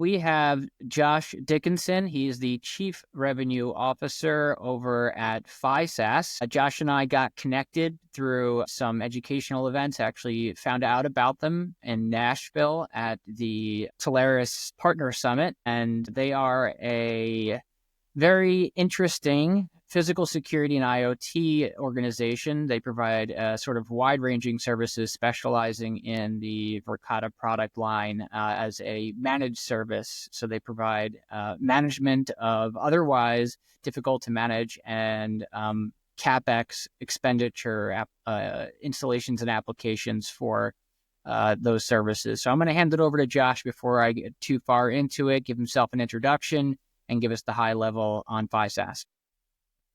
We have Josh Dickinson. He's the Chief Revenue Officer over at FISAS. Josh and I got connected through some educational events, actually found out about them in Nashville at the Solaris Partner Summit. And they are a very interesting physical security and IoT organization. They provide sort of wide-ranging services specializing in the Verkada product line as a managed service. So they provide management of otherwise difficult to manage and CapEx expenditure installations and applications for those services. So I'm going to hand it over to Josh before I get too far into it, give himself an introduction, and give us the high level on FISAS.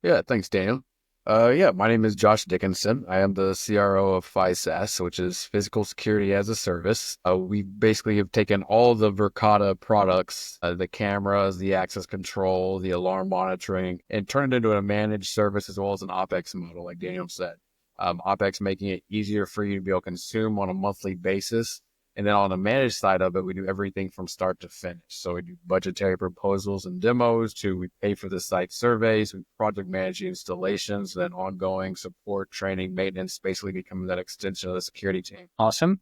Yeah, thanks, Daniel. My name is Josh Dickinson. I am the CRO of FISAS, which is Physical Security as a Service. We basically have taken all the Verkada products, the cameras, the access control, the alarm monitoring, and turned it into a managed service as well as an OpEx model, like Daniel said. OpEx making it easier for you to be able to consume on a monthly basis. And then on the managed side of it, we do everything from start to finish. So we do budgetary proposals and demos we pay for the site surveys, we project manage the installations, then ongoing support, training, maintenance, basically becoming that extension of the security team. Awesome.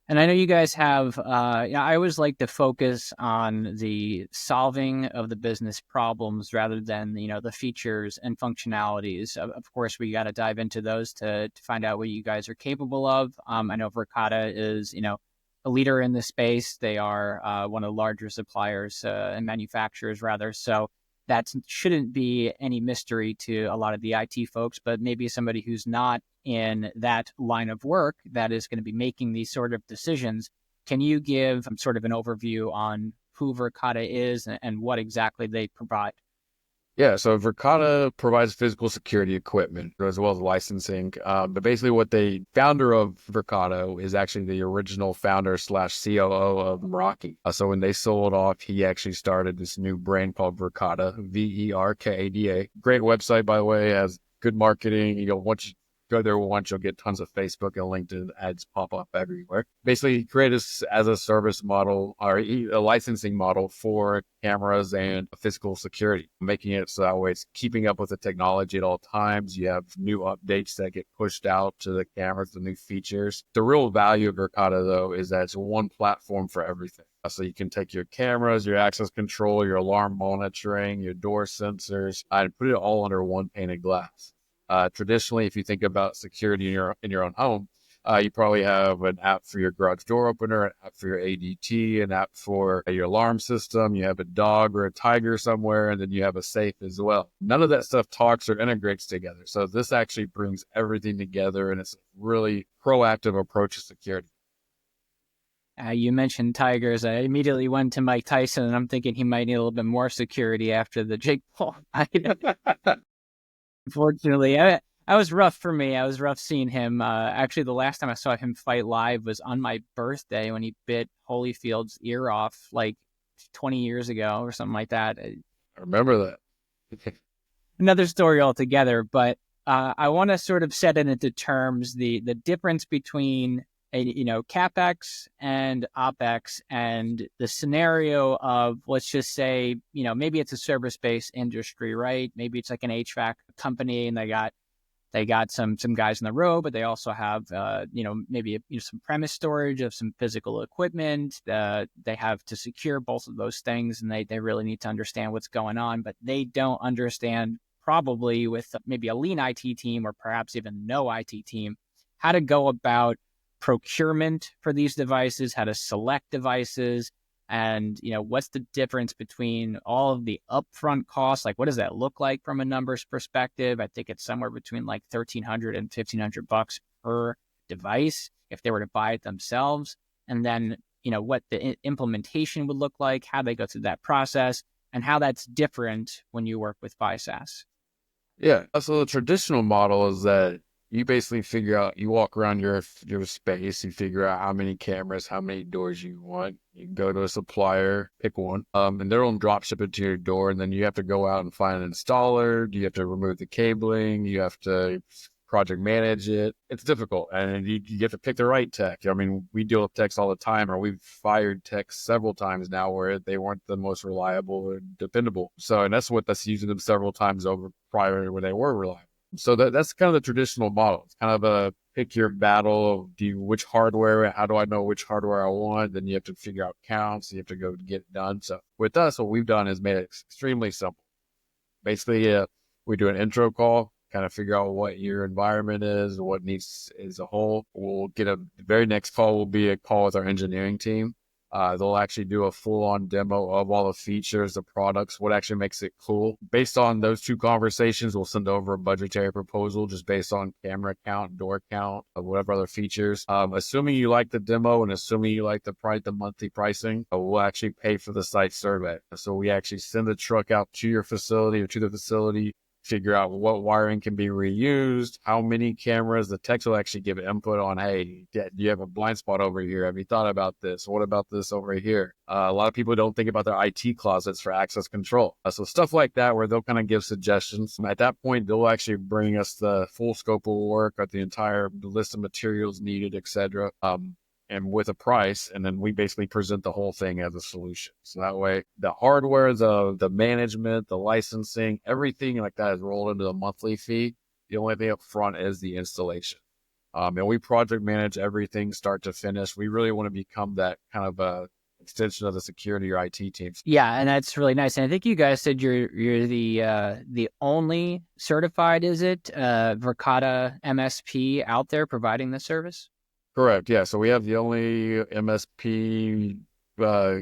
And I know you guys have, I always like to focus on the solving of the business problems rather than, the features and functionalities. Of course, we got to dive into those to find out what you guys are capable of. I know Verkada is, a leader in the space. They are one of the larger suppliers and manufacturers, rather. So that shouldn't be any mystery to a lot of the IT folks, but maybe somebody who's not in that line of work that is going to be making these sort of decisions. Can you give sort of an overview on who Verkada is and what exactly they provide? Yeah, so Verkada provides physical security equipment as well as licensing. But basically what the founder of Verkada is actually the original founder / COO of Meraki. So when they sold off, he actually started this new brand called Verkada, Verkada. Great website, by the way, has good marketing. Once you go there once, you'll get tons of Facebook and LinkedIn ads pop up everywhere. Basically, he created this as a service model or a licensing model for cameras and physical security, making it so that way it's keeping up with the technology at all times. You have new updates that get pushed out to the cameras, the new features. The real value of Verkada, though, is that it's one platform for everything. So you can take your cameras, your access control, your alarm monitoring, your door sensors, and put it all under one pane of glass. Traditionally, if you think about security in your own home, you probably have an app for your garage door opener, an app for your ADT, an app for your alarm system. You have a dog or a tiger somewhere, and then you have a safe as well. None of that stuff talks or integrates together. So this actually brings everything together, and it's a really proactive approach to security. You mentioned tigers. I immediately went to Mike Tyson, and I'm thinking he might need a little bit more security after the Jake Paul fight. Unfortunately, I was rough for me. I was rough seeing him. Actually, the last time I saw him fight live was on my birthday when he bit Holyfield's ear off like 20 years ago or something like that. I remember that. Another story altogether, but I want to sort of set it into terms, the difference between CapEx and OpEx, and the scenario of, let's just say, maybe it's a service-based industry, right? Maybe it's like an HVAC company and they got some guys in the row, but they also have, maybe some premise storage of some physical equipment. They have to secure both of those things, and they really need to understand what's going on, but they don't understand, probably with maybe a lean IT team or perhaps even no IT team, how to go about procurement for these devices, how to select devices, and what's the difference between all of the upfront costs, like what does that look like from a numbers perspective? I think it's somewhere between like $1,300 and $1,500 per device if they were to buy it themselves, and then what the implementation would look like, how they go through that process, and how that's different when you work with FISAS. Yeah, so the traditional model is that you basically figure out, you walk around your space, you figure out how many cameras, how many doors you want. You can go to a supplier, pick one, and they'll drop ship it to your door. And then you have to go out and find an installer. You have to remove the cabling. You have to project manage it. It's difficult, and you get to pick the right tech. I mean, we deal with techs all the time, or we've fired techs several times now where they weren't the most reliable or dependable. So, and that's using them several times over prior where they were reliable. So that's kind of the traditional model. It's kind of a pick your battle of which hardware, how do I know which hardware I want? Then you have to figure out counts. You have to go get it done. So with us, what we've done is made it extremely simple. Basically, we do an intro call, kind of figure out what your environment is, what needs as a whole. We'll get the very next call will be a call with our engineering team. They'll actually do a full-on demo of all the features, the products, what actually makes it cool. Based on those two conversations, we'll send over a budgetary proposal just based on camera count, door count, whatever other features. Assuming you like the demo and assuming you like the monthly pricing, we'll actually pay for the site survey. So we actually send the truck out to your facility or to the facility, figure out what wiring can be reused, how many cameras. The techs will actually give input on, hey, do you have a blind spot over here? Have you thought about this? What about this over here? A lot of people don't think about their IT closets for access control. So stuff like that, where they'll kind of give suggestions. At that point, they'll actually bring us the full scope of work, or the entire list of materials needed, etc. And with a price, and then we basically present the whole thing as a solution. So that way, the hardware, the management, the licensing, everything like that is rolled into the monthly fee. The only thing up front is the installation. And we project manage everything start to finish. We really want to become that kind of a extension of the security or IT teams. Yeah, and that's really nice. And I think you guys said you're the only certified, is it, Verkada MSP out there providing this service? Correct. Yeah. So we have the only MSP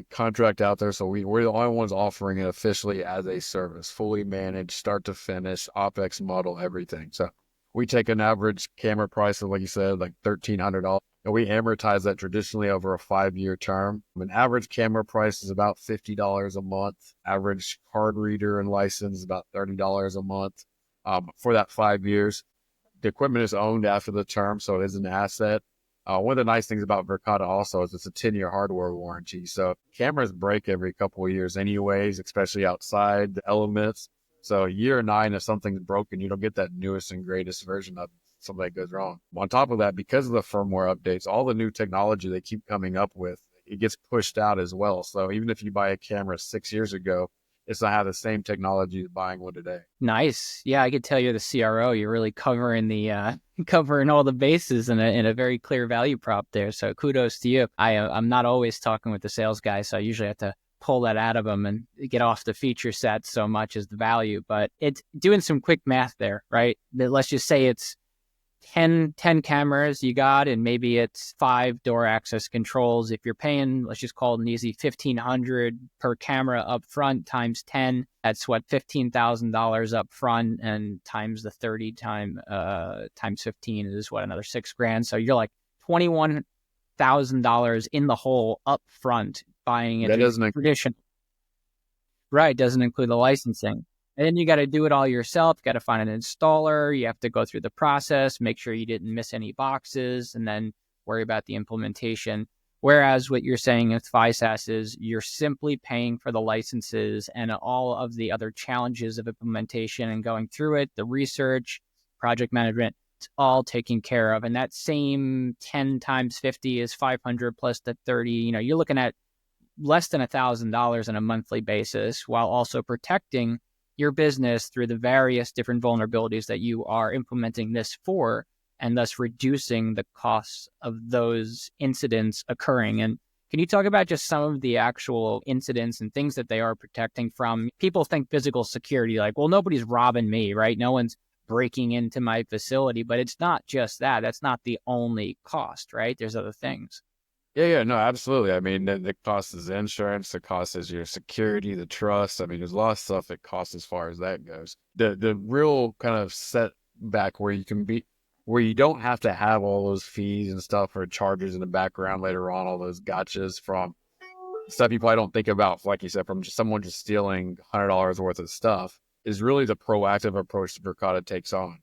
contract out there. So we're the only ones offering it officially as a service, fully managed, start to finish, OpEx model, everything. So we take an average camera price of, like you said, like $1,300, and we amortize that traditionally over a 5-year term. An average camera price is about $50 a month. Average card reader and license is about $30 a month for that 5 years. The equipment is owned after the term, so it is an asset. One of the nice things about Verkada also is it's a 10-year hardware warranty. So cameras break every couple of years anyways, especially outside the elements. So year 9, if something's broken, you don't get that newest and greatest version of it. Something goes wrong. On top of that, because of the firmware updates, all the new technology they keep coming up with, it gets pushed out as well. So even if you buy a camera 6 years ago, it's not have the same technology as buying one today. Nice. Yeah, I could tell you're the CRO. You're really covering the covering all the bases in a very clear value prop there. So kudos to you. I'm not always talking with the sales guy, so I usually have to pull that out of them and get off the feature set so much as the value. But it's doing some quick math there, right? Let's just say it's 10 cameras you got, and maybe it's 5 door access controls. If you're paying, let's just call it an easy $1,500 per camera up front times 10, that's what, $15,000 up front, and times the 30 times 15 is what, another $6,000. So you're like $21,000 in the hole up front buying it. That doesn't tradition. Right, doesn't include the licensing. And then you got to do it all yourself. You got to find an installer. You have to go through the process, make sure you didn't miss any boxes, and then worry about the implementation. Whereas what you're saying with FISAS is you're simply paying for the licenses and all of the other challenges of implementation and going through it, the research, project management, it's all taken care of. And that same 10 times 50 is 500 plus the 30. You're looking at less than $1,000 on a monthly basis, while also protecting your business through the various different vulnerabilities that you are implementing this for, and thus reducing the costs of those incidents occurring. And can you talk about just some of the actual incidents and things that they are protecting from? People think physical security, like, well, nobody's robbing me, right? No one's breaking into my facility, but it's not just that. That's not the only cost, right? There's other things. Yeah, no, absolutely. I mean, the cost is insurance, the cost is your security, the trust. I mean, there's a lot of stuff that costs as far as that goes. The real kind of setback where you don't have to have all those fees and stuff or charges in the background later on, all those gotchas from stuff you probably don't think about, like you said, from just someone just stealing $100 worth of stuff, is really the proactive approach that Verkada takes on.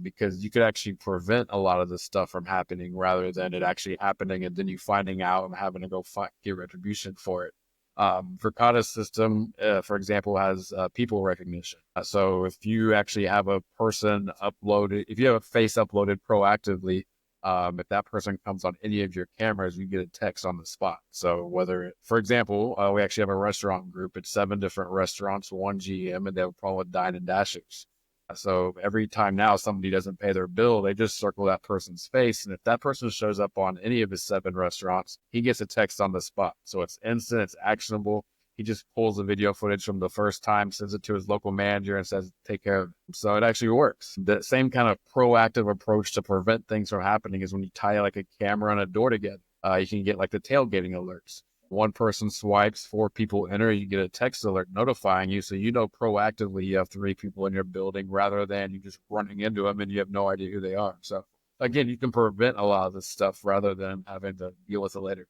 Because you could actually prevent a lot of this stuff from happening rather than it actually happening and then you finding out and having to go get retribution for it. Verkada's system, for example, has people recognition. So if you actually have a person uploaded, if you have a face uploaded proactively, if that person comes on any of your cameras, you get a text on the spot. So whether, for example, we actually have a restaurant group. It's 7 different restaurants, one GM, and they have a problem with dine and dashers. So every time now somebody doesn't pay their bill, they just circle that person's face. And if that person shows up on any of his 7 restaurants, he gets a text on the spot. So it's instant, it's actionable. He just pulls the video footage from the first time, sends it to his local manager and says, take care of it. So it actually works. The same kind of proactive approach to prevent things from happening is when you tie like a camera and a door together. You can get like the tailgating alerts. One person swipes, 4 people enter, you get a text alert notifying you. So you know proactively you have 3 people in your building rather than you just running into them and you have no idea who they are. So again, you can prevent a lot of this stuff rather than having to deal with it later.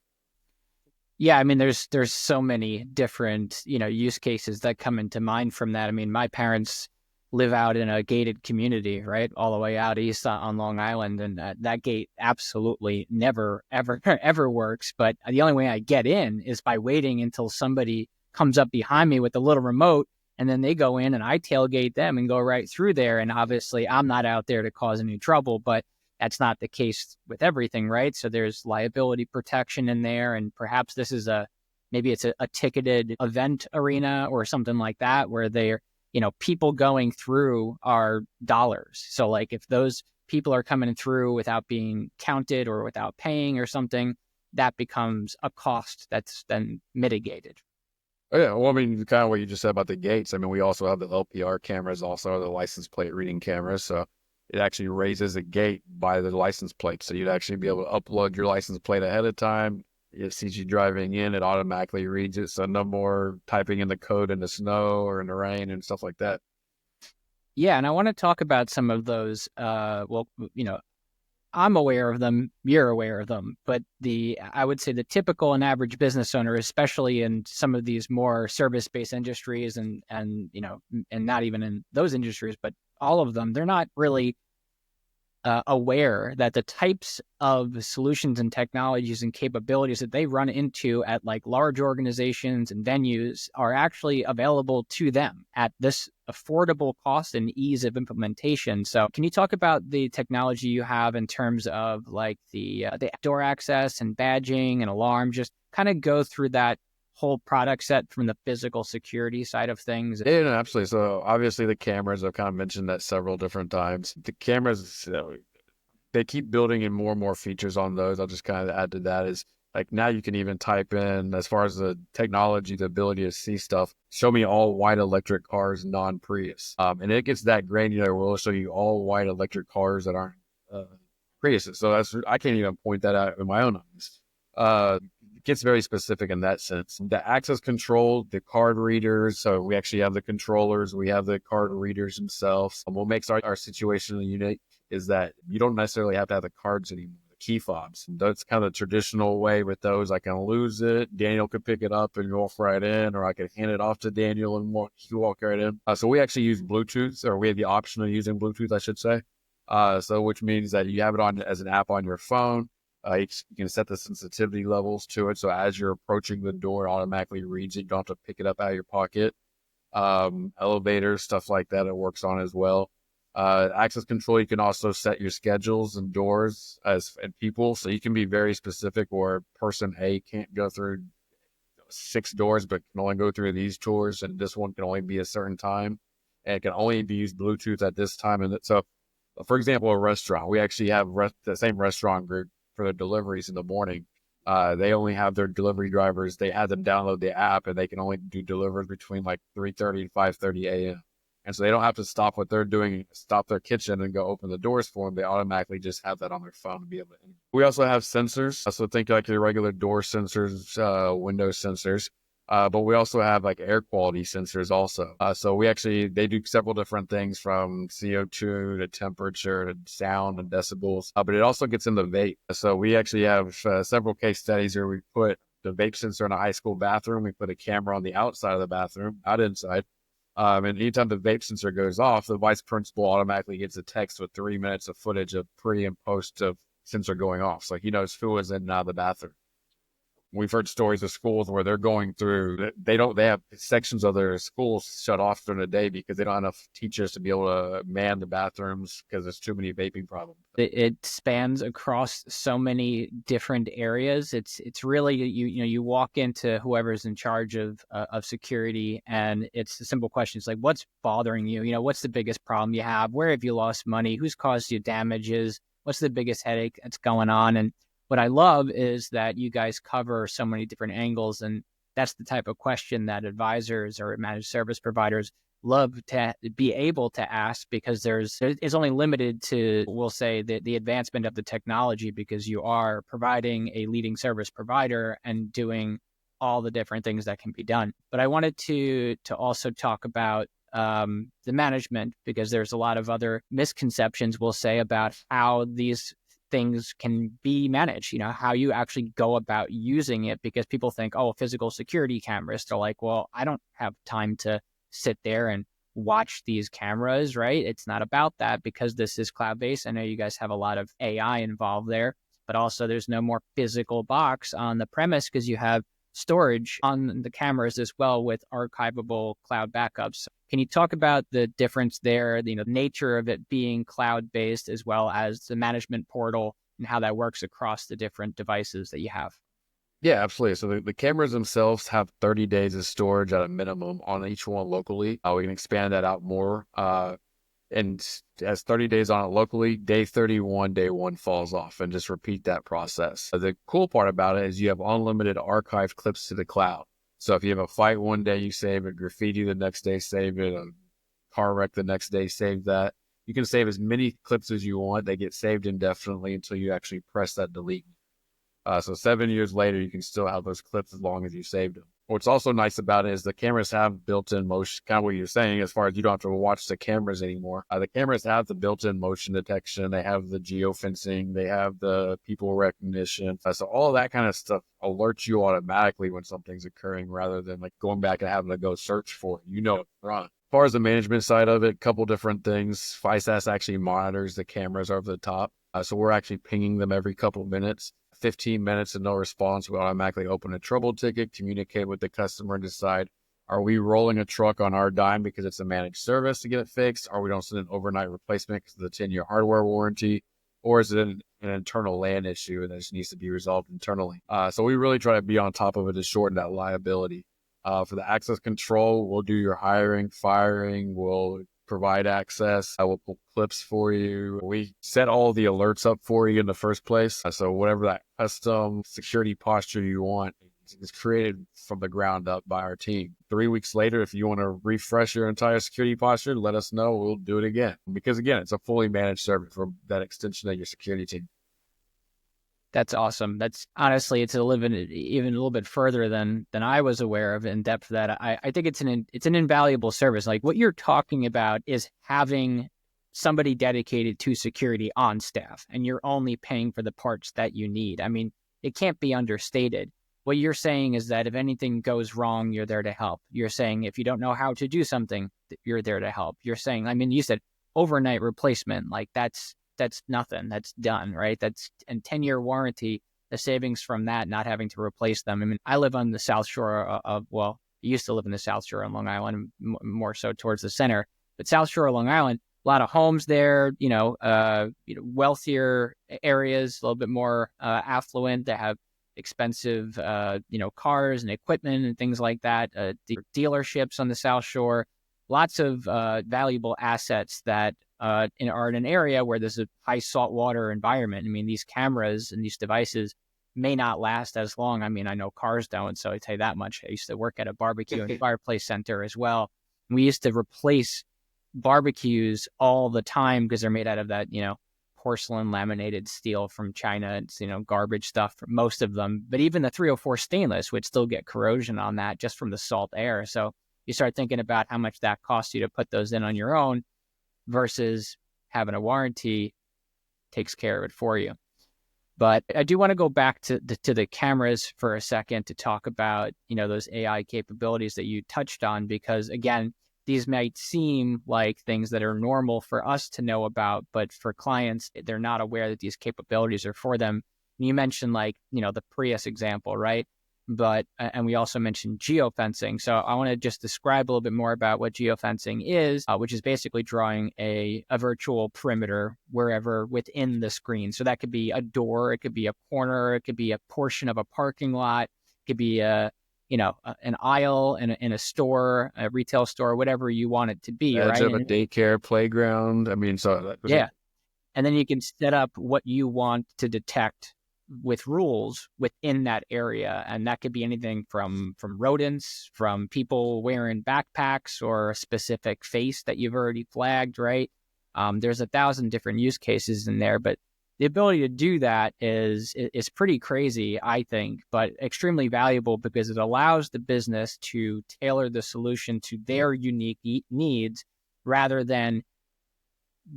Yeah, I mean, there's so many different, use cases that come into mind from that. I mean, my parents live out in a gated community, right, all the way out east on Long Island, and that gate absolutely never, ever, ever works. But the only way I get in is by waiting until somebody comes up behind me with a little remote, and then they go in, and I tailgate them and go right through there. And obviously, I'm not out there to cause any trouble, but that's not the case with everything, right? So there's liability protection in there, and perhaps this is maybe it's a ticketed event arena or something like that, where they're, people going through are dollars. So like if those people are coming through without being counted or without paying or something, that becomes a cost that's then mitigated. Oh, yeah. Well, I mean, kind of what you just said about the gates. I mean, we also have the LPR cameras, also the license plate reading cameras. So it actually raises a gate by the license plate. So you'd actually be able to upload your license plate ahead of time. It sees you driving in, it automatically reads it. So no more typing in the code in the snow or in the rain and stuff like that. Yeah, and I want to talk about some of those. I'm aware of them, you're aware of them, but I would say the typical and average business owner, especially in some of these more service-based industries and not even in those industries, but all of them, they're not really aware that the types of solutions and technologies and capabilities that they run into at like large organizations and venues are actually available to them at this affordable cost and ease of implementation. So can you talk about the technology you have in terms of like the door access and badging and alarm? Just kind of go through that whole product set from the physical security side of things. Yeah, no, absolutely. So obviously the cameras, I've kind of mentioned that several different times. The cameras, they keep building in more and more features on those. I'll just kind of add to that is like now you can even type in, as far as the technology, the ability to see stuff, show me all white electric cars, non-Prius. And it gets that granular. We'll show you all white electric cars that aren't Priuses. So I can't even point that out in my own eyes. It gets very specific in that sense. The access control, the card readers. So we actually have the controllers. We have the card readers themselves. What makes our situation unique is that you don't necessarily have to have the cards anymore, the key fobs. That's kind of the traditional way with those. I can lose it. Daniel could pick it up and walk right in, or I could hand it off to Daniel and walk right in. So we actually use Bluetooth, or we have the option of using Bluetooth, I should say. So which means that you have it on as an app on your phone. You can set the sensitivity levels to it. So as you're approaching the door, it automatically reads it. You don't have to pick it up out of your pocket. Elevators, stuff like that, it works on as well. Access control, you can also set your schedules and doors and people. So you can be very specific where person A can't go through 6 doors, but can only go through these doors. And this one can only be a certain time. And it can only be used Bluetooth at this time. And so, for example, a restaurant, we actually have the same restaurant group for their deliveries in the morning. They only have their delivery drivers. They have them download the app and they can only do deliveries between like 3:30 and 5:30 a.m. And so they don't have to stop what they're doing, stop their kitchen and go open the doors for them. They automatically just have that on their phone to be able to. We also have sensors. So think like your regular door sensors, window sensors. But we also have like air quality sensors also. So they do several different things from CO2 to temperature to sound and decibels, but it also gets in the vape. So we actually have several case studies where we put the vape sensor in a high school bathroom. We put a camera on the outside of the bathroom, not inside. And anytime the vape sensor goes off, the vice principal automatically gets a text with 3 minutes of footage of pre and post of sensor going off. So he knows who was in and out of the bathroom. We've heard stories of schools where they're going through, they have sections of their schools shut off during the day because they don't have enough teachers to be able to man the bathrooms because there's too many vaping problems. It spans across so many different areas. It's really, you walk into whoever's in charge of security, and it's a simple question. It's like, what's bothering you? What's the biggest problem you have? Where have you lost money? Who's caused you damages? What's the biggest headache that's going on? And what I love is that you guys cover so many different angles, and that's the type of question that advisors or managed service providers love to be able to ask, because it's only limited to, we'll say, the advancement of the technology, because you are providing a leading service provider and doing all the different things that can be done. But I wanted to also talk about the management, because there's a lot of other misconceptions, we'll say, about how these things can be managed, how you actually go about using it, because people think, oh, physical security cameras. They're like, well, I don't have time to sit there and watch these cameras, right? It's not about that, because this is cloud-based. I know you guys have a lot of AI involved there, but also there's no more physical box on the premise, because you have storage on the cameras as well with archivable cloud backups. Can you talk about the difference there, the nature of it being cloud-based, as well as the management portal and how that works across the different devices that you have? Yeah, absolutely. So the cameras themselves have 30 days of storage at a minimum on each one locally. We can expand that out more. And as 30 days on it locally, day 31, day one falls off, and just repeat that process. The cool part about it is you have unlimited archive clips to the cloud. So if you have a fight one day, you save it, graffiti the next day, save it, a car wreck the next day, save that. You can save as many clips as you want. They get saved indefinitely until you actually press that delete. So 7 years later, you can still have those clips as long as you saved them. What's also nice about it is the cameras have built-in motion, kind of what you're saying, as far as you don't have to watch the cameras anymore. The cameras have the built-in motion detection. They have the geofencing. They have the people recognition. So all of that kind of stuff alerts you automatically when something's occurring, rather than like going back and having to go search for it. Up front. As far as the management side of it, a couple different things. FISAS actually monitors the cameras over the top. So we're actually pinging them every couple of minutes. 15 minutes and no response, we automatically open a trouble ticket, communicate with the customer, and decide, are we rolling a truck on our dime because it's a managed service to get it fixed? Or we don't send an overnight replacement because of the 10-year hardware warranty? Or is it an internal LAN issue and that just needs to be resolved internally? So we really try to be on top of it to shorten that liability. For the access control, we'll do your hiring, firing, we'll provide access. I will pull clips for you. We set all the alerts up for you in the first place. So whatever that custom security posture you want is created from the ground up by our team. 3 weeks later, if you want to refresh your entire security posture, let us know. We'll do it again. Because again, it's a fully managed service for that extension of your security team. That's awesome. That's honestly, it's even a little bit further than I was aware of in depth. That I think it's an invaluable service. Like what you're talking about is having somebody dedicated to security on staff, and you're only paying for the parts that you need. I mean, it can't be understated. What you're saying is that if anything goes wrong, you're there to help. You're saying if you don't know how to do something, you're there to help. You're saying, I mean, you said overnight replacement, like that's nothing. That's done, right? That's and 10-year warranty, the savings from that, not having to replace them. I mean, I live on the South Shore I used to live in the South Shore on Long Island, more so towards the center, but South Shore of Long Island, a lot of homes there, wealthier areas, a little bit more affluent. They have expensive, cars and equipment and things like that. Dealerships on the South Shore, lots of valuable assets that are in an area where there's a high saltwater environment. I mean, these cameras and these devices may not last as long. I mean, I know cars don't, so I tell you that much. I used to work at a barbecue and fireplace center as well. We used to replace barbecues all the time because they're made out of that, porcelain laminated steel from China. It's, garbage stuff for most of them. But even the 304 stainless would still get corrosion on that just from the salt air. So you start thinking about how much that costs you to put those in on your own versus having a warranty takes care of it for you. But I do want to go back to the cameras for a second to talk about, those AI capabilities that you touched on, because again, these might seem like things that are normal for us to know about, but for clients, they're not aware that these capabilities are for them. You mentioned the Prius example, right? and we also mentioned geofencing. So I want to just describe a little bit more about what geofencing is, which is basically drawing a virtual perimeter wherever within the screen. So that could be a door, it could be a corner, it could be a portion of a parking lot, it could be an aisle in a store, a retail store, whatever you want it to be, Edge right? of a daycare playground. I mean, so Yeah. And then you can set up what you want to detect with rules within that area. And that could be anything from rodents, from people wearing backpacks, or a specific face that you've already flagged, right? There's 1,000 different use cases in there, but the ability to do that is pretty crazy, I think, but extremely valuable because it allows the business to tailor the solution to their unique needs rather than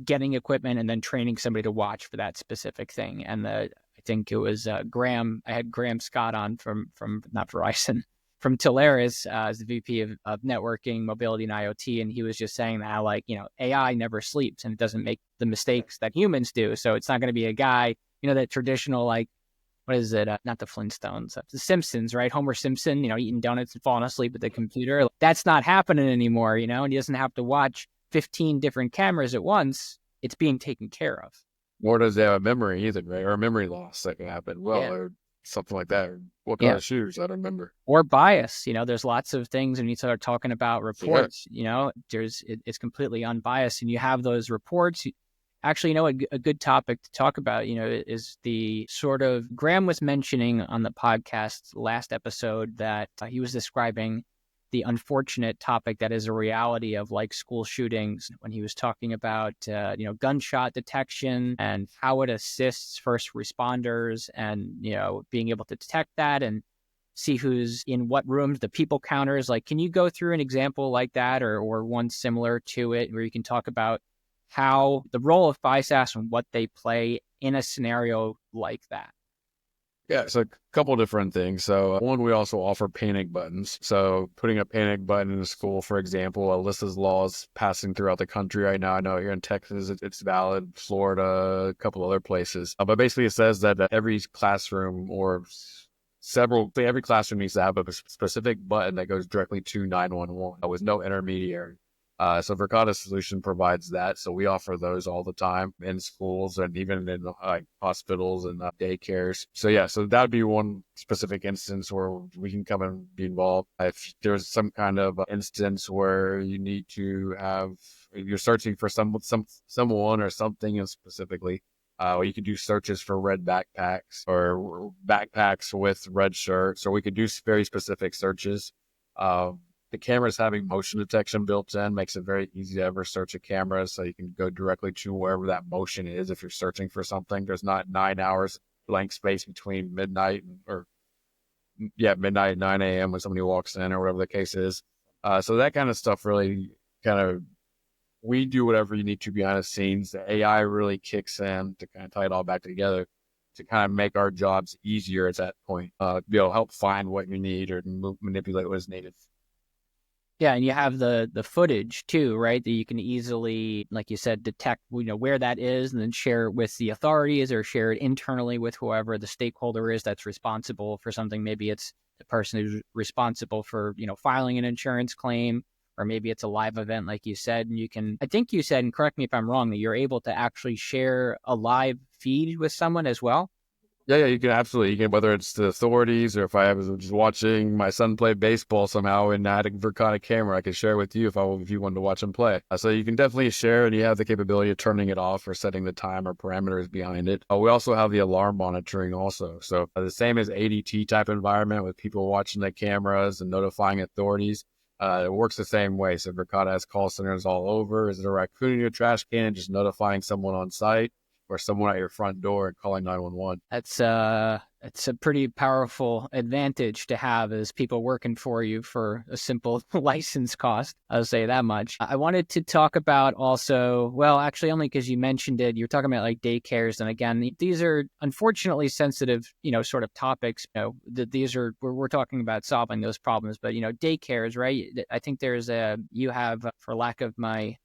getting equipment and then training somebody to watch for that specific thing. And I think it was Graham. I had Graham Scott on from not Verizon, from Teleris as the VP of networking, mobility, and IoT, and he was just saying that AI never sleeps and it doesn't make the mistakes that humans do. So it's not going to be a guy, that traditional what is it? Not the Flintstones, the Simpsons, right? Homer Simpson, eating donuts and falling asleep at the computer. That's not happening anymore, and he doesn't have to watch 15 different cameras at once. It's being taken care of. Nor does they have a memory either, right? Or a memory loss that can happen. Well, Yeah. or something like that. Or what kind of shoes? I don't remember. Or bias. There's lots of things when you start talking about reports, it's completely unbiased, and you have those reports. Actually, a good topic to talk about, is the sort of, Graham was mentioning on the podcast last episode that he was describing the unfortunate topic that is a reality of school shootings, when he was talking about, gunshot detection and how it assists first responders and, being able to detect that and see who's in what rooms, the people counters. Can you go through an example like that or one similar to it where you can talk about how the role of FISAS and what they play in a scenario like that? Yeah, so a couple different things. So one, we also offer panic buttons. So putting a panic button in a school, for example, Alyssa's laws passing throughout the country right now. I know here in Texas, it's valid, Florida, a couple other places. But basically it says that every classroom or every classroom needs to have a specific button that goes directly to 911 with no intermediary. So Verkada's solution provides that. So we offer those all the time in schools and even in hospitals and daycares. So that would be one specific instance where we can come and be involved. If there's some kind of instance where you need to you're searching for someone or something specifically, you could do searches for red backpacks or backpacks with red shirts, or we could do very specific searches. The cameras having motion detection built in makes it very easy to ever search a camera, so you can go directly to wherever that motion is if you're searching for something. There's not 9 hours blank space between midnight and 9 a.m. when somebody walks in or whatever the case is. So that kind of stuff really we do whatever you need to behind the scenes. The AI really kicks in to kind of tie it all back together to kind of make our jobs easier at that point. Help find what you need or manipulate what is needed. Yeah, and you have the footage too, right? That you can easily, like you said, detect where that is, and then share it with the authorities or share it internally with whoever the stakeholder is that's responsible for something. Maybe it's the person who's responsible for filing an insurance claim, or maybe it's a live event, like you said. And I think you said, and correct me if I'm wrong, that you're able to actually share a live feed with someone as well. Yeah, you can absolutely. You can, whether it's the authorities or if I was just watching my son play baseball somehow and I had a Verkada camera, I could share with you if you wanted to watch him play. So you can definitely share, and you have the capability of turning it off or setting the time or parameters behind it. We also have the alarm monitoring also. So the same as ADT type environment with people watching the cameras and notifying authorities. It works the same way. So Verkada has call centers all over. Is it a raccoon in your trash can? Just notifying someone on site, or someone at your front door and calling 911. It's a pretty powerful advantage to have as people working for you for a simple license cost. I'll say that much. I wanted to talk about also, well, actually only because you mentioned it, you're talking about daycares. And again, these are unfortunately sensitive, sort of topics. We're talking about solving those problems, but daycares, right? I think you have, for lack of my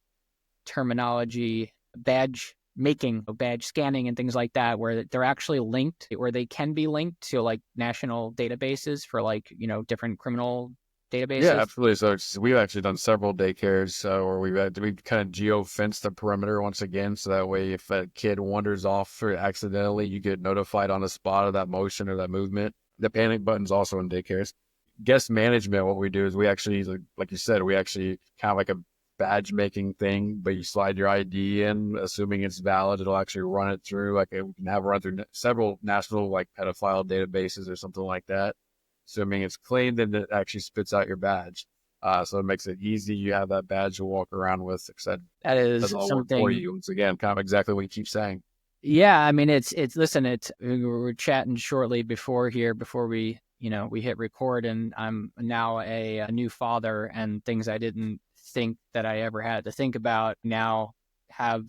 terminology, badge making badge scanning and things like that, where they're actually linked, or they can be linked to like national databases for like, different criminal Yeah, databases. absolutely. So we've actually done several daycares where we've kind of geo fenced the perimeter once again, so that way if a kid wanders off or accidentally, you get notified on the spot of that motion or that movement. The panic button's also in daycares. Guest management, what we do is we actually, like you said, we actually kind of like a badge making thing, but you slide your ID in, assuming it's valid, it'll actually run it through. Like we can have run through several national like pedophile databases or something like that. Assuming it's clean, then it actually spits out your badge. So it makes it easy. You have that badge to walk around with, etc. That Does is all work for something. you. Once again, kind of exactly what you keep saying. Yeah, I mean, listen, we were chatting shortly before we, we hit record, and I'm now a new father, and things I didn't think that I ever had to think about now have,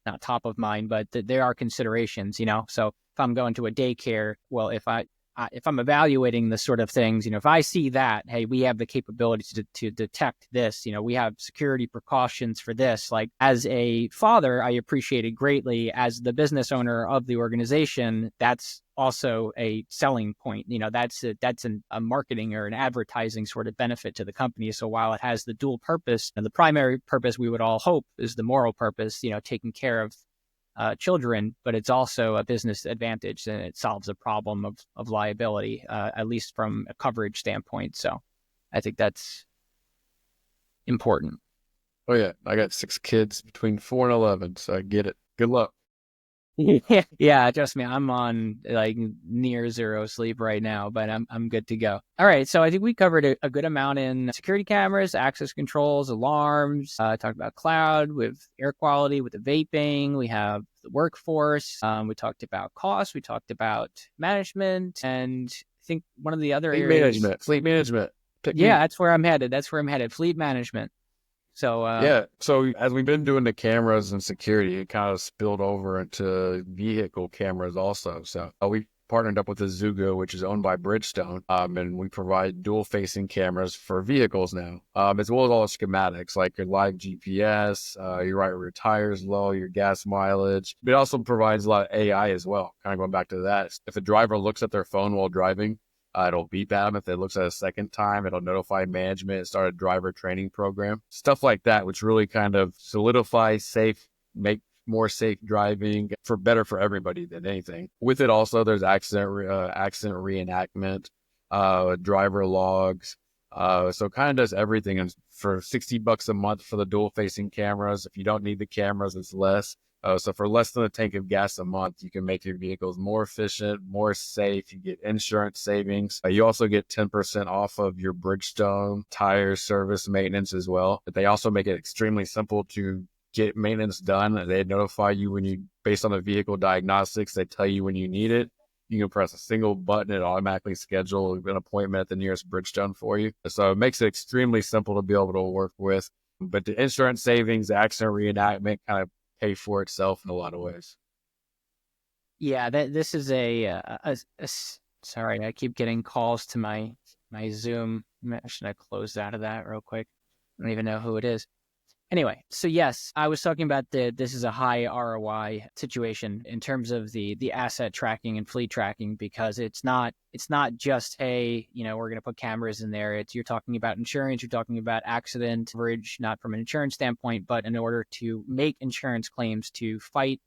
not top of mind, but there are considerations, So if I'm going to a daycare, well, if I'm evaluating the sort of things, if I see that, hey, we have the capability to detect this, we have security precautions for this. Like as a father, I appreciate it greatly. As the business owner of the organization, that's also a selling point. That's a marketing or an advertising sort of benefit to the company. So while it has the dual purpose, and the primary purpose we would all hope is the moral purpose, taking care of children, but it's also a business advantage, and it solves a problem of liability, at least from a coverage standpoint. So I think that's important. Oh yeah, I got 6 kids between 4 and 11, so I get it. Good luck. Yeah, trust me, I'm on like near zero sleep right now, but I'm good to go. All right, so I think we covered a good amount in security cameras, access controls, alarms. Talked about cloud with air quality, with the vaping. We have the workforce. We talked about cost. We talked about management, and I think one of the other Fleet areas. management. Fleet management. Pick Yeah, me. that's where I'm headed. Fleet management. So Yeah. So as we've been doing the cameras and security, it kind of spilled over into vehicle cameras also. So we partnered up with Azuga, which is owned by Bridgestone, and we provide dual-facing cameras for vehicles now, as well as all the schematics like your live GPS, your right rear tires low, your gas mileage. It also provides a lot of AI as well. Kind of going back to that, if a driver looks at their phone while driving, it'll beep at them. If it looks at a second time, it'll notify management, start a driver training program, stuff like that, which really kind of solidifies safe, make more safe driving for everybody than anything. With it also, there's accident reenactment, driver logs. So it kind of does everything. And for $60 a month for the dual facing cameras, if you don't need the cameras, it's less. So for less than a tank of gas a month, you can make your vehicles more efficient, more safe. You get insurance savings. You also get 10% off of your Bridgestone tire service maintenance as well. But they also make it extremely simple to get maintenance done. They notify you based on the vehicle diagnostics, they tell you when you need it. You can press a single button, it automatically schedule an appointment at the nearest Bridgestone for you. So it makes it extremely simple to be able to work with. But the insurance savings, the accident reenactment kind of pay for itself in a lot of ways. Yeah, this is sorry, I keep getting calls to my Zoom. Should I close out of that real quick? I don't even know who it is. Anyway, so yes, I was talking about this is a high ROI situation in terms of the asset tracking and fleet tracking, because it's not just, hey, we're going to put cameras in there. You're talking about insurance, you're talking about accident coverage, not from an insurance standpoint, but in order to make insurance claims, to fight,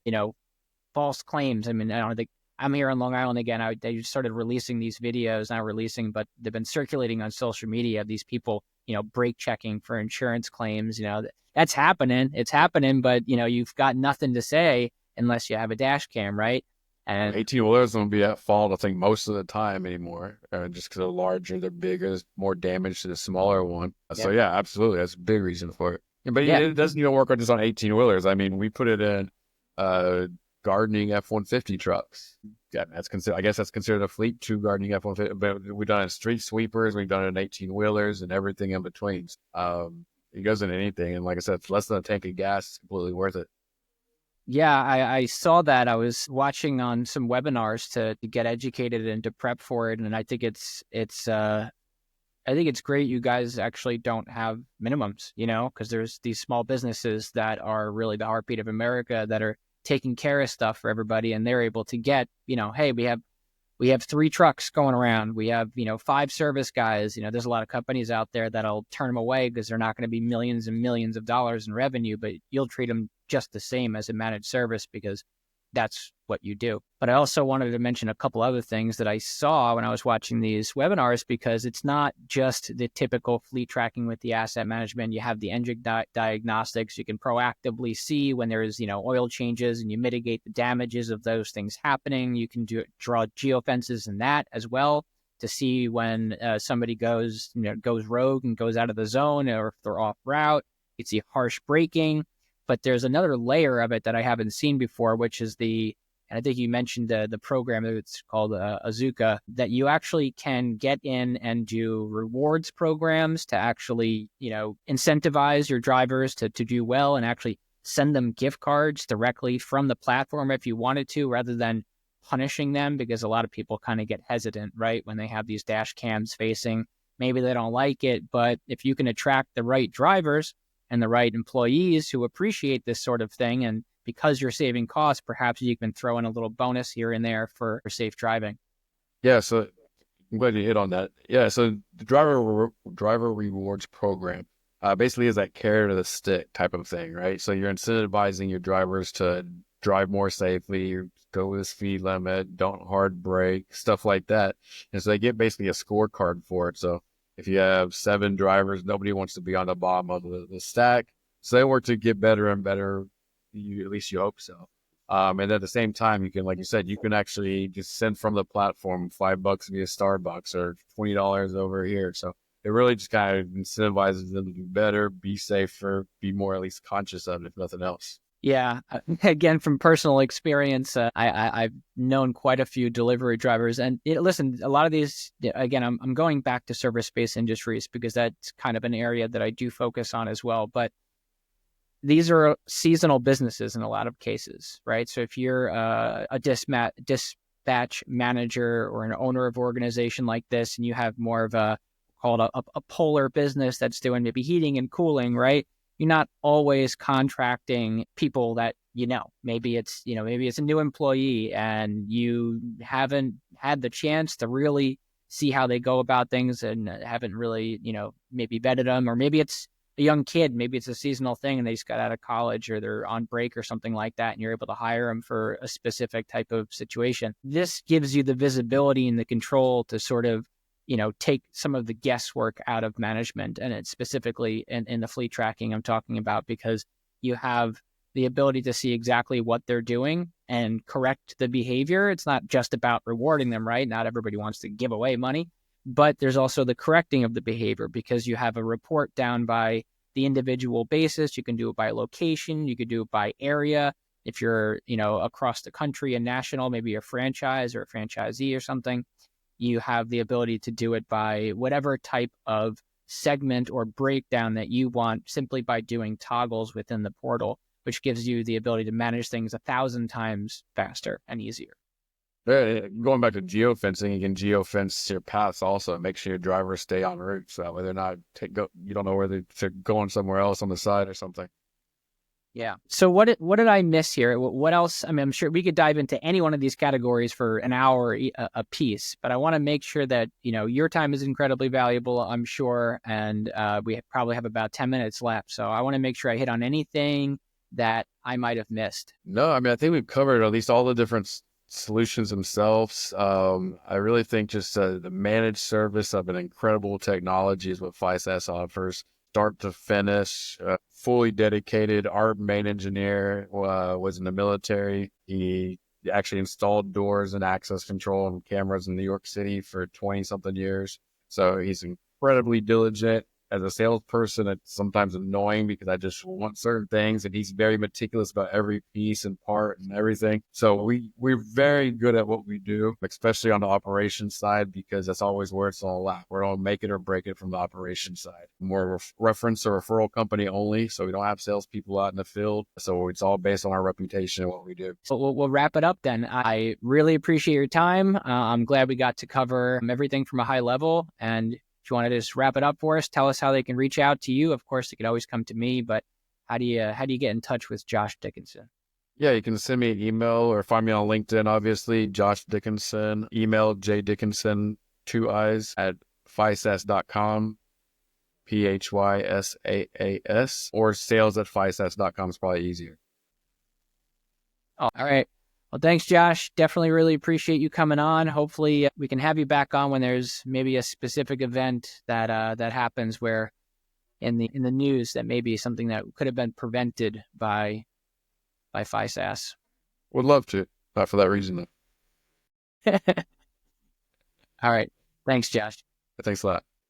false claims. I mean, I don't think I'm here on Long Island again. They started releasing these videos, not releasing, but they've been circulating on social media of these people, brake checking for insurance claims. That's happening. It's happening, but you've got nothing to say unless you have a dash cam, right? And 18-wheelers don't be at fault, I think, most of the time anymore, just because they're larger, they're bigger, there's more damage to the smaller one. So yeah, yeah, absolutely, that's a big reason for it. Yeah, but yeah, it doesn't even work on just on 18-wheelers. I mean, we put it in gardening F-150 trucks. Yeah, I guess that's considered a fleet, 2 gardening F-150. But we've done it in street sweepers, we've done it in 18-wheelers, and everything in between. It goes into anything, and like I said, it's less than a tank of gas. It's completely worth it. yeah. I saw that. I was watching on some webinars to get educated and to prep for it, and I think it's I think it's great you guys actually don't have minimums, because there's these small businesses that are really the heartbeat of America that are taking care of stuff for everybody, and they're able to get, hey, we have 3 trucks going around. We have, 5 service guys. There's a lot of companies out there that'll turn them away because they're not going to be millions and millions of dollars in revenue, but you'll treat them just the same as a managed service because that's what you do. But I also wanted to mention a couple other things that I saw when I was watching these webinars, because it's not just the typical fleet tracking with the asset management. You have the engine diagnostics. You can proactively see when there's, oil changes, and you mitigate the damages of those things happening. You can draw geofences in that as well to see when somebody goes rogue and goes out of the zone, or if they're off route. You see harsh braking. But there's another layer of it that I haven't seen before, which is and I think you mentioned the program, it's called Azuka, that you actually can get in and do rewards programs to actually, incentivize your drivers to do well, and actually send them gift cards directly from the platform if you wanted to, rather than punishing them, because a lot of people kind of get hesitant, right, when they have these dash cams facing. Maybe they don't like it, but if you can attract the right drivers and the right employees who appreciate this sort of thing, and because you're saving costs, perhaps you can throw in a little bonus here and there for safe driving. Yeah, so I'm glad you hit on that. Yeah, so the driver rewards program basically is that carrot to the stick type of thing, right? So you're incentivizing your drivers to drive more safely, go with the speed limit, don't hard brake, stuff like that. And so they get basically a scorecard for it. So if you have 7 drivers, nobody wants to be on the bottom of the stack. So they work to get better and better. At least you hope so. And at the same time, you can, like you said, you can actually just send from the platform $5 via Starbucks or $20 over here. So it really just kind of incentivizes them to do better, be safer, be more at least conscious of it, if nothing else. Yeah. Again, from personal experience, I've known quite a few delivery drivers. And listen, a lot of these, again, I'm going back to service-based industries because that's kind of an area that I do focus on as well. But these are seasonal businesses in a lot of cases, right? So if you're a dispatch manager or an owner of an organization like this, and you have more of a polar business that's doing maybe heating and cooling, right? You're not always contracting people that, maybe it's a new employee and you haven't had the chance to really see how they go about things, and haven't really, maybe vetted them, or maybe it's a young kid, maybe it's a seasonal thing and they just got out of college or they're on break or something like that, and you're able to hire them for a specific type of situation. This gives you the visibility and the control to sort of, take some of the guesswork out of management. And it's specifically in the fleet tracking I'm talking about, because you have the ability to see exactly what they're doing and correct the behavior. It's not just about rewarding them, right? Not everybody wants to give away money, but there's also the correcting of the behavior, because you have a report down by the individual basis. You can do it by location. You could do it by area. If you're, across the country and national, maybe a franchise or a franchisee or something, you have the ability to do it by whatever type of segment or breakdown that you want, simply by doing toggles within the portal, which gives you the ability to manage things 1,000 times faster and easier. Going back to geofencing, you can geofence your paths also. Make sure your drivers stay on route, so that way they're not you don't know where they're going somewhere else on the side or something. Yeah. So what did I miss here? What else? I mean, I'm sure we could dive into any one of these categories for an hour a piece, but I want to make sure that, your time is incredibly valuable, I'm sure. And we probably have about 10 minutes left. So I want to make sure I hit on anything that I might have missed. No, I mean, I think we've covered at least all the different solutions themselves. I really think just the managed service of an incredible technology is what FISAS offers. Start to finish, fully dedicated. Our main engineer was in the military. He actually installed doors and access control and cameras in New York City for 20-something years. So he's incredibly diligent. As a salesperson, it's sometimes annoying because I just want certain things, and he's very meticulous about every piece and part and everything. So we're very good at what we do, especially on the operations side, because that's always where it's all at. We're gonna make it or break it from the operations side. We're a reference or referral company only, so we don't have salespeople out in the field. So it's all based on our reputation and what we do. So we'll wrap it up then. I really appreciate your time. I'm glad we got to cover everything from a high level. And if you want to just wrap it up for us, tell us how they can reach out to you. Of course, they could always come to me, but how do you get in touch with Josh Dickinson? Yeah, you can send me an email or find me on LinkedIn, obviously, Josh Dickinson, email jdickinson, 2 I's, at physas.com, PHYSAAS, or sales@physas.com is probably easier. Oh, all right. Well, thanks, Josh. Definitely really appreciate you coming on. Hopefully we can have you back on when there's maybe a specific event that happens where in the news that maybe something that could have been prevented by FISAS. Would love to, not for that reason, though. All right. Thanks, Josh. Thanks a lot.